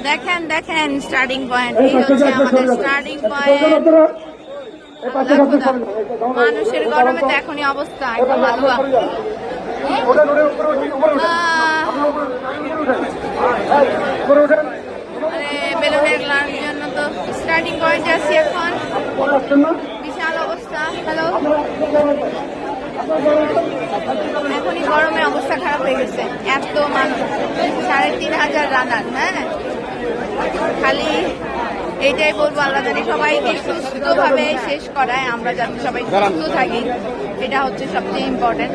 দেখেন দেখেন starting point, এই হচ্ছে আমাদের স্টার্টিং পয়েন্ট। মানুষের গরমে তো এখনই অবস্থা একদম আলুয়া। বেলুনের খেলার জন্য তো স্টার্টিং পয়েন্টে আছি এখন। বিশাল অবস্থা। হ্যালো, এখনই গরমে অবস্থা খারাপ হয়ে গেছে, এত মানুষ, 3500 রানার। হ্যাঁ, খালি এইটাই বলবো, আল্লাহ জানি সবাইকে সুস্থভাবে শেষ করায়, আমরা যাতে সবাই সুস্থ থাকি, এটা হচ্ছে সবচেয়ে ইম্পর্টেন্ট।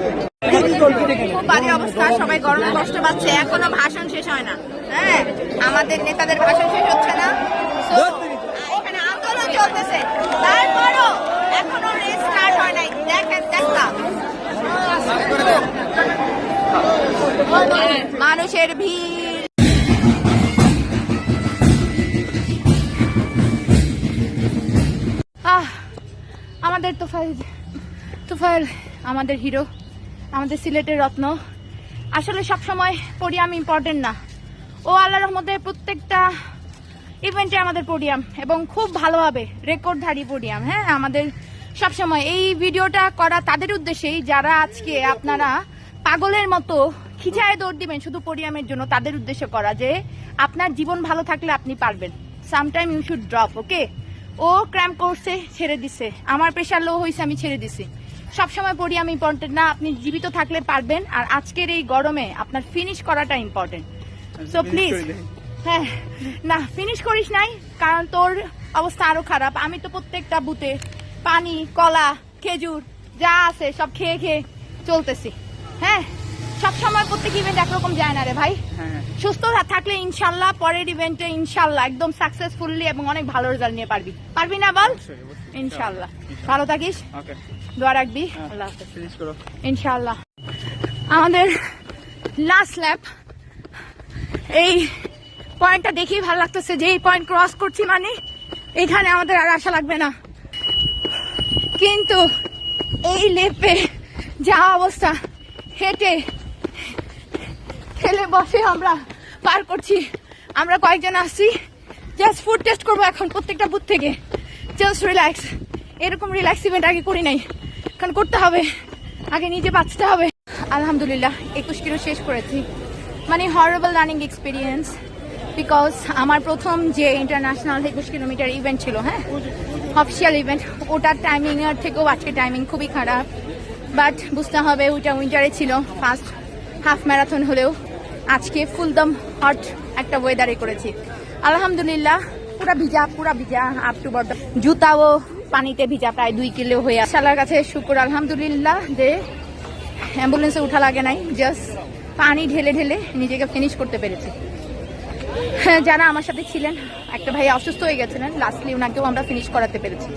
খুব বাজে অবস্থা, সবাই গরমে কষ্ট পাচ্ছে, এখনো ভাষণ শেষ হয় না। হ্যাঁ, আমাদের নেতাদের ভাষণ শেষ হচ্ছে না, এখানে আন্দোলন চলতেছে, তারপরও এখনো স্টার্ট হয় নাই। দেখেন দেখলাম মানুষের ভিড়। আমাদের তুফাইল আমাদের হিরো, আমাদের সিলেটের রত্ন। আসলে সবসময় পোডিয়াম ইম্পর্টেন্ট না, ও আল্লাহর রহমতে প্রত্যেকটা ইভেন্টে আমাদের পোডিয়াম, এবং খুব ভালোভাবে রেকর্ডধারী পোডিয়াম। হ্যাঁ, আমাদের সবসময় এই ভিডিওটা করা তাদের উদ্দেশ্যেই, যারা আজকে আপনারা পাগলের মতো খিচায় দৌড় দিবেন শুধু পোডিয়ামের জন্য, তাদের উদ্দেশ্যে করা, যে আপনার জীবন ভালো থাকলে আপনি পারবেন। Sometime you should drop. Okay, ও ক্র্যাম্প করছে, ছেড়ে দিছে, আমার প্রেশার লো হয়েছে, আমি ছেড়ে দিছি। সবসময় পোডিয়াম ইম্পর্টেন্ট না, আপনি জীবিত থাকলে পারবেন, আর আজকের এই গরমে আপনার ফিনিশ করাটা ইম্পর্টেন্ট। সো প্লিজ, হ্যাঁ না ফিনিশ করিস নাই, কারণ তোর অবস্থা আরো খারাপ। আমি তো প্রত্যেকটা বুথে পানি, কলা, খেজুর যা আছে সব খেয়ে খেয়ে চলতেছি। হ্যাঁ, সবসময় প্রত্যেক ইভেন্ট একরকম যায় না রে ভাই। সুস্থ থাকলে ইনশাল্লাহ পরের ইভেন্টে ইনশাল্লাহ একদম সাকসেসফুলি এবং অনেক ভালো রেজাল্ট নিয়ে পারবি না বল? ইনশাল্লাহ। ভালো থাকিস, দোয়া রাখবি। আল্লাহ হাফেজ, ইনশাল্লাহ। আমাদের লাস্ট ল্যাপ, এই পয়েন্টটা দেখেই ভালো লাগতেছে যে এই পয়েন্ট ক্রস করছি মানে এখানে আমাদের আর আশা লাগবে না। কিন্তু এই লেপে যা অবস্থা, হেঁটে ঠেলে বসে আমরা পার করছি। আমরা কয়েকজন আসছি, জাস্ট ফুড টেস্ট করবো এখন প্রত্যেকটা বুথ থেকে। জাস্ট রিল্যাক্স, এরকম রিল্যাক্স ইভেন্ট আগে করি নাই, কারণ করতে হবে, আগে নিজে বাঁচতে হবে। আলহামদুলিল্লাহ 21 কিলো শেষ করেছি, মানে হরেবল রানিং এক্সপিরিয়েন্স, বিকজ আমার প্রথম যে ইন্টারন্যাশনাল 21 কিলোমিটার ইভেন্ট ছিল, হ্যাঁ অফিসিয়াল ইভেন্ট, ওটার টাইমিং এর থেকেও আজকে টাইমিং খুবই খারাপ। বাট বুঝতে হবে ওইটা উইন্টারে ছিল, ফার্স্ট হাফ ম্যারাথন হলেও আজকে ফুলদম হট একটা ওয়েদারে করেছি। আলহামদুলিল্লাহ পুরা ভিজা আপ টু বটম, জুতাও পানিতে ভিজা, প্রায় 2 কিলো হয়ে আছে। আল্লাহর কাছে শুকর আলহামদুলিল্লাহ যে অ্যাম্বুলেন্সে উঠা লাগে নাই, জাস্ট পানি ঢেলে ঢেলে নিজেকে ফিনিশ করতে পেরেছি। যারা আমার সাথে ছিলেন, একটা ভাই অসুস্থ হয়ে গেছিলেন, লাস্টলি ওনাকেও আমরা ফিনিশ করাতে পেরেছি।